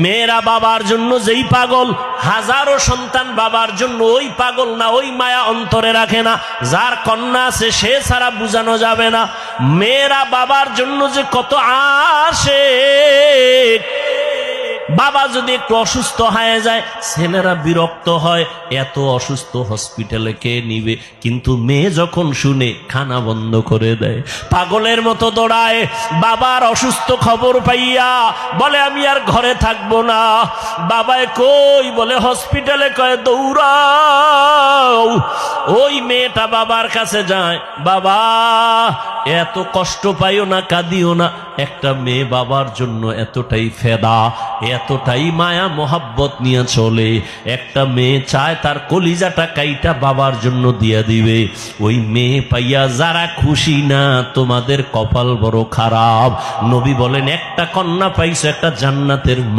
মেয়েরা বাবার জন্য যেই পাগল, হাজারো সন্তান বাবার জন্য ওই পাগল না, ওই মায়া অন্তরে রাখে না। যার কন্যা আছে সে ছাড়া বুঝানো যাবে না। মেয়েরা বাবার জন্য যে কত আশিক। বাবা যদি একটু অসুস্থ হয়ে যায় ছেলেরা বিরক্ত হয়, এত অসুস্থ হসপিটালে কে নিবে, কিন্তু মেয়ে যখন শুনে খানা বন্ধ করে দেয়, পাগলের মতো দৌড়ায়। বাবার অসুস্থ খবর পাইয়া বলে আমি আর ঘরে থাকবো না। বাবায় কই, বলে হসপিটালে, কয় দৌড়াও। ওই মেয়েটা বাবার কাছে যায়, বাবা এত কষ্ট পাইও না, কাঁদিও না। একটা মেয়ে বাবার জন্য এতটাই ফেদা, এতটাই মায়া মোহাব্বত নিয়ে চলে। একটা মেয়ে চায় তার কলিজাটা কাইটা বাবার জন্য দিয়ে দিবে। ওই মেয়ে পাইয়া যারা খুশি না, তোমাদের কপাল বড় খারাপ। নবী বলেন একটা কন্যা পাইছো, একটা জান্নাতের মা।